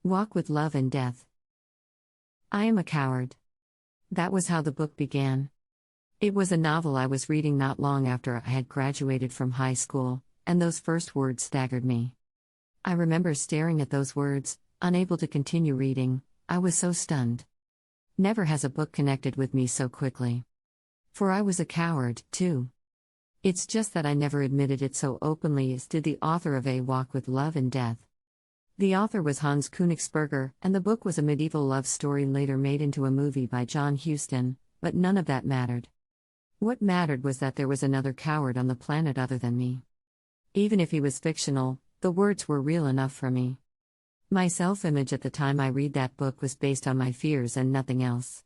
Walk with Love and Death. I am a coward. That was how the book began. It was a novel I was reading not long after I had graduated from high school, and those first words staggered me. I remember staring at those words, unable to continue reading. I was so stunned. Never has a book connected with me so quickly. For I was a coward, too. It's just that I never admitted it so openly as did the author of A Walk with Love and Death. The author was Hans Konigsberger, and the book was a medieval love story later made into a movie by John Huston, but none of that mattered. What mattered was that there was another coward on the planet other than me. Even if he was fictional, the words were real enough for me. My self-image at the time I read that book was based on my fears and nothing else.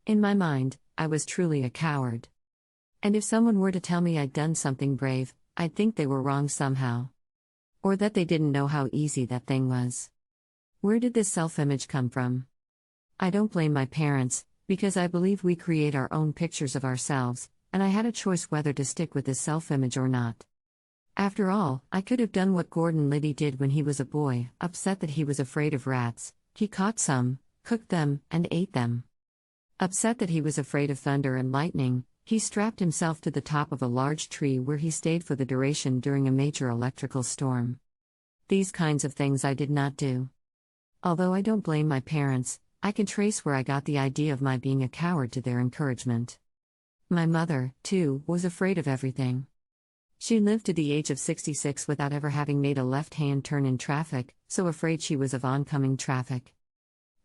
In my mind, I was truly a coward. And if someone were to tell me I'd done something brave, I'd think they were wrong somehow. Or that they didn't know how easy that thing was. Where did this self-image come from? I don't blame my parents, because I believe we create our own pictures of ourselves, and I had a choice whether to stick with this self-image or not. After all, I could have done what Gordon Liddy did when he was a boy, upset that he was afraid of rats. He caught some, cooked them, and ate them. Upset that he was afraid of thunder and lightning, he strapped himself to the top of a large tree where he stayed for the duration during a major electrical storm. These kinds of things I did not do. Although I don't blame my parents, I can trace where I got the idea of my being a coward to their encouragement. My mother, too, was afraid of everything. She lived to the age of 66 without ever having made a left-hand turn in traffic, so afraid she was of oncoming traffic.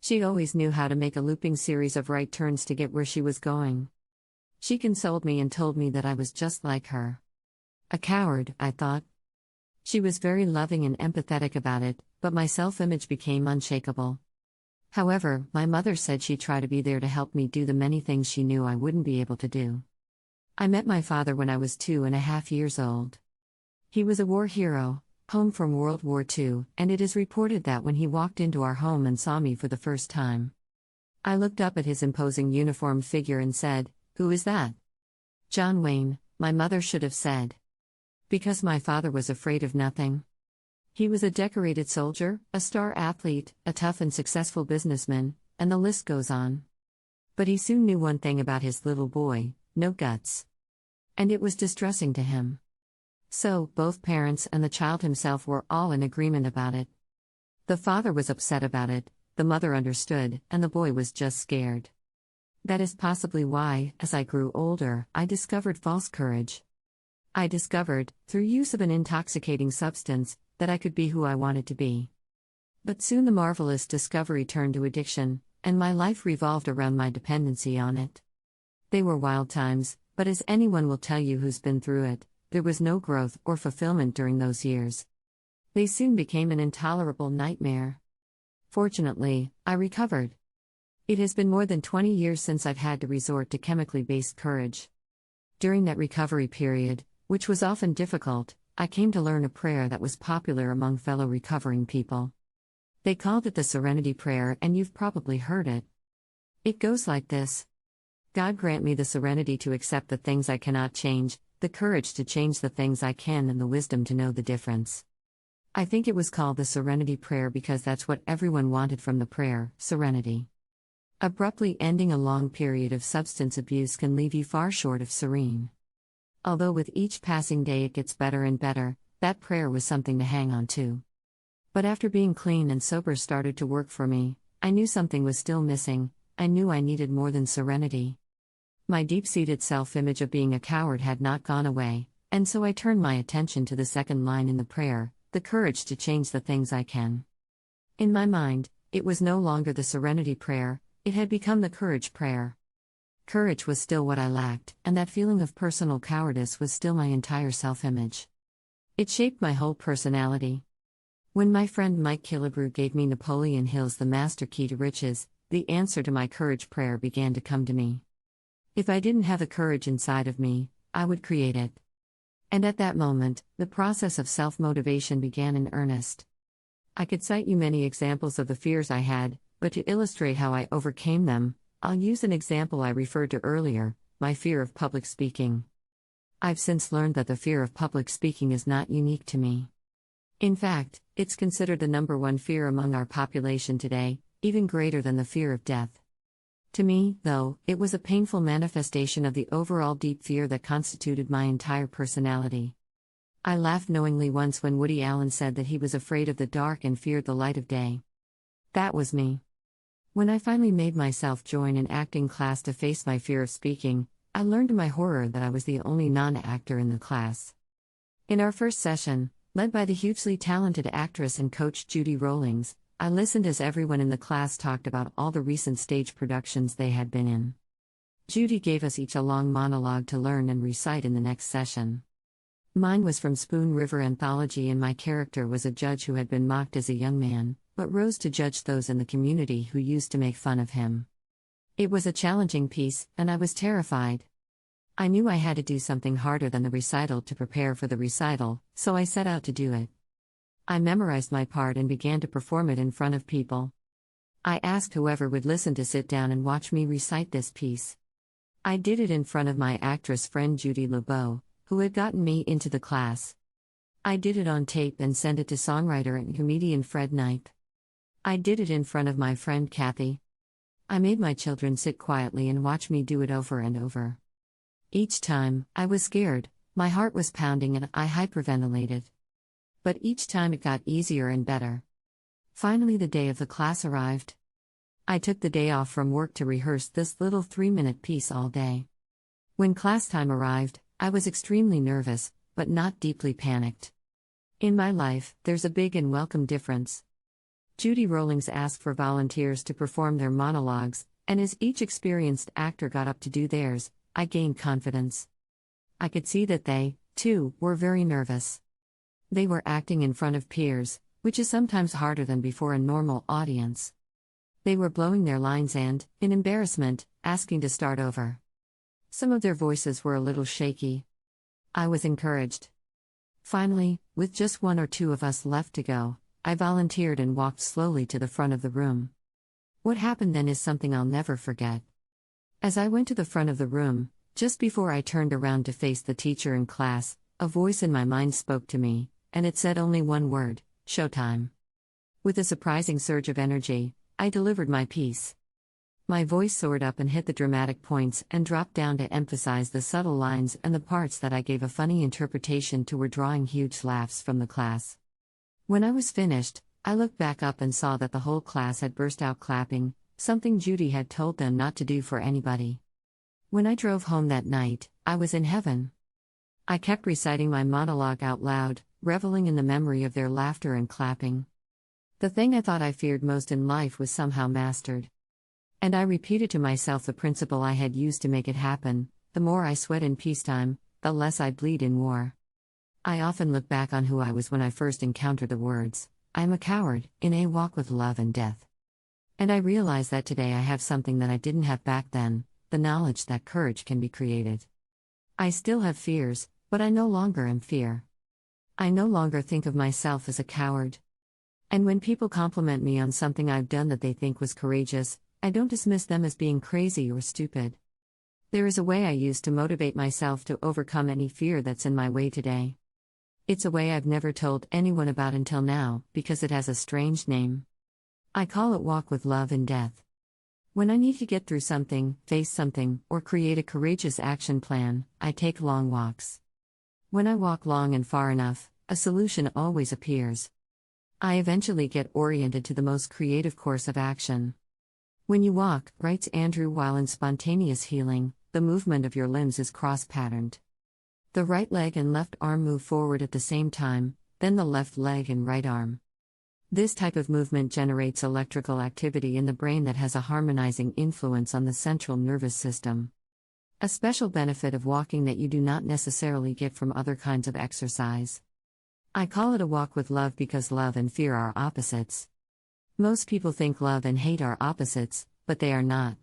She always knew how to make a looping series of right turns to get where she was going. She consoled me and told me that I was just like her. A coward, I thought. She was very loving and empathetic about it, but my self-image became unshakable. However, my mother said she'd try to be there to help me do the many things she knew I wouldn't be able to do. I met my father when I was 2.5 years old. He was a war hero, home from World War II, and it is reported that when he walked into our home and saw me for the first time, I looked up at his imposing uniformed figure and said, "Who is that?" "John Wayne," my mother should have said. Because my father was afraid of nothing. He was a decorated soldier, a star athlete, a tough and successful businessman, and the list goes on. But he soon knew one thing about his little boy: no guts. And it was distressing to him. So, both parents and the child himself were all in agreement about it. The father was upset about it, the mother understood, and the boy was just scared. That is possibly why, as I grew older, I discovered false courage. I discovered, through use of an intoxicating substance, that I could be who I wanted to be. But soon the marvelous discovery turned to addiction, and my life revolved around my dependency on it. They were wild times, but as anyone will tell you who's been through it, there was no growth or fulfillment during those years. They soon became an intolerable nightmare. Fortunately, I recovered. It has been more than 20 years since I've had to resort to chemically based courage. During that recovery period, which was often difficult, I came to learn a prayer that was popular among fellow recovering people. They called it the Serenity Prayer, and you've probably heard it. It goes like this: God grant me the serenity to accept the things I cannot change, the courage to change the things I can, and the wisdom to know the difference. I think it was called the Serenity Prayer because that's what everyone wanted from the prayer, serenity. Abruptly ending a long period of substance abuse can leave you far short of serene. Although with each passing day it gets better and better, that prayer was something to hang on to. But after being clean and sober started to work for me, I knew something was still missing. I knew I needed more than serenity. My deep-seated self-image of being a coward had not gone away, and so I turned my attention to the second line in the prayer, the courage to change the things I can. In my mind, it was no longer the Serenity Prayer, it had become the Courage Prayer. Courage was still what I lacked, and that feeling of personal cowardice was still my entire self-image. It shaped my whole personality. When my friend Mike Killebrew gave me Napoleon Hill's The Master Key to Riches, the answer to my courage prayer began to come to me. If I didn't have the courage inside of me, I would create it. And at that moment, the process of self-motivation began in earnest. I could cite you many examples of the fears I had, but to illustrate how I overcame them, I'll use an example I referred to earlier, my fear of public speaking. I've since learned that the fear of public speaking is not unique to me. In fact, It's considered the number one fear among our population today, even greater than the fear of death. To me, though, it was a painful manifestation of the overall deep fear that constituted my entire personality. I laughed knowingly once when Woody Allen said that he was afraid of the dark and feared the light of day. That was me. When I finally made myself join an acting class to face my fear of speaking, I learned to my horror that I was the only non-actor in the class. In our first session, led by the hugely talented actress and coach Judy Rollings, I listened as everyone in the class talked about all the recent stage productions they had been in. Judy gave us each a long monologue to learn and recite in the next session. Mine was from Spoon River Anthology, and my character was a judge who had been mocked as a young man, but rose to judge those in the community who used to make fun of him. It was a challenging piece, and I was terrified. I knew I had to do something harder than the recital to prepare for the recital, so I set out to do it. I memorized my part and began to perform it in front of people. I asked whoever would listen to sit down and watch me recite this piece. I did it in front of my actress friend Judy LeBeau, who had gotten me into the class. I did it on tape and sent it to songwriter and comedian Fred Knipe. I did it in front of my friend Kathy. I made my children sit quietly and watch me do it over and over. Each time, I was scared, my heart was pounding and I hyperventilated. But each time it got easier and better. Finally, the day of the class arrived. I took the day off from work to rehearse this little 3-minute piece all day. When class time arrived, I was extremely nervous, but not deeply panicked. In my life, there's a big and welcome difference. Judy Rollings asked for volunteers to perform their monologues, and as each experienced actor got up to do theirs, I gained confidence. I could see that they, too, were very nervous. They were acting in front of peers, which is sometimes harder than before a normal audience. They were blowing their lines and, in embarrassment, asking to start over. Some of their voices were a little shaky. I was encouraged. Finally, with just 1 or 2 of us left to go, I volunteered and walked slowly to the front of the room. What happened then is something I'll never forget. As I went to the front of the room, just before I turned around to face the teacher in class, a voice in my mind spoke to me, and it said only one word: showtime. With a surprising surge of energy, I delivered my piece. My voice soared up and hit the dramatic points and dropped down to emphasize the subtle lines, and the parts that I gave a funny interpretation to were drawing huge laughs from the class. When I was finished, I looked back up and saw that the whole class had burst out clapping, something Judy had told them not to do for anybody. When I drove home that night, I was in heaven. I kept reciting my monologue out loud, reveling in the memory of their laughter and clapping. The thing I thought I feared most in life was somehow mastered. And I repeated to myself the principle I had used to make it happen: the more I sweat in peacetime, the less I bleed in war. I often look back on who I was when I first encountered the words, "I am a coward, in a walk with love and death." And I realize that today I have something that I didn't have back then, the knowledge that courage can be created. I still have fears, but I no longer am fear. I no longer think of myself as a coward. And when people compliment me on something I've done that they think was courageous, I don't dismiss them as being crazy or stupid. There is a way I use to motivate myself to overcome any fear that's in my way today. It's a way I've never told anyone about until now, because it has a strange name. I call it walk with love and death. When I need to get through something, face something, or create a courageous action plan, I take long walks. When I walk long and far enough, a solution always appears. I eventually get oriented to the most creative course of action. When you walk, writes Andrew Weil in Spontaneous Healing, the movement of your limbs is cross-patterned. The right leg and left arm move forward at the same time, then the left leg and right arm. This type of movement generates electrical activity in the brain that has a harmonizing influence on the central nervous system. A special benefit of walking that you do not necessarily get from other kinds of exercise. I call it a walk with love because love and fear are opposites. Most people think love and hate are opposites, but they are not.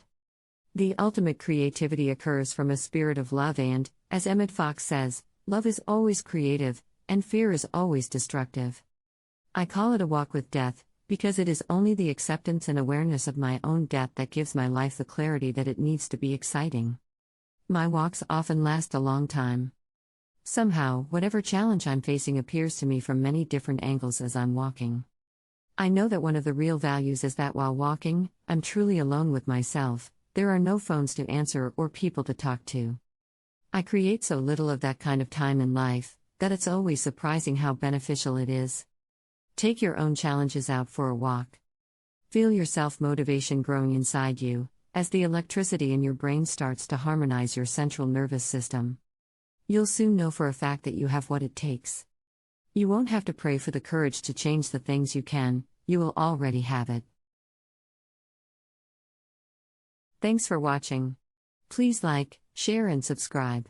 The ultimate creativity occurs from a spirit of love and, as Emmett Fox says, love is always creative, and fear is always destructive. I call it a walk with death, because it is only the acceptance and awareness of my own death that gives my life the clarity that it needs to be exciting. My walks often last a long time. Somehow, whatever challenge I'm facing appears to me from many different angles as I'm walking. I know that one of the real values is that while walking, I'm truly alone with myself. There are no phones to answer or people to talk to. I create so little of that kind of time in life that it's always surprising how beneficial it is. Take your own challenges out for a walk. Feel your self-motivation growing inside you, as the electricity in your brain starts to harmonize your central nervous system. You'll soon know for a fact that you have what it takes. You won't have to pray for the courage to change the things you can, you will already have it. Thanks for watching. Please like, share and subscribe.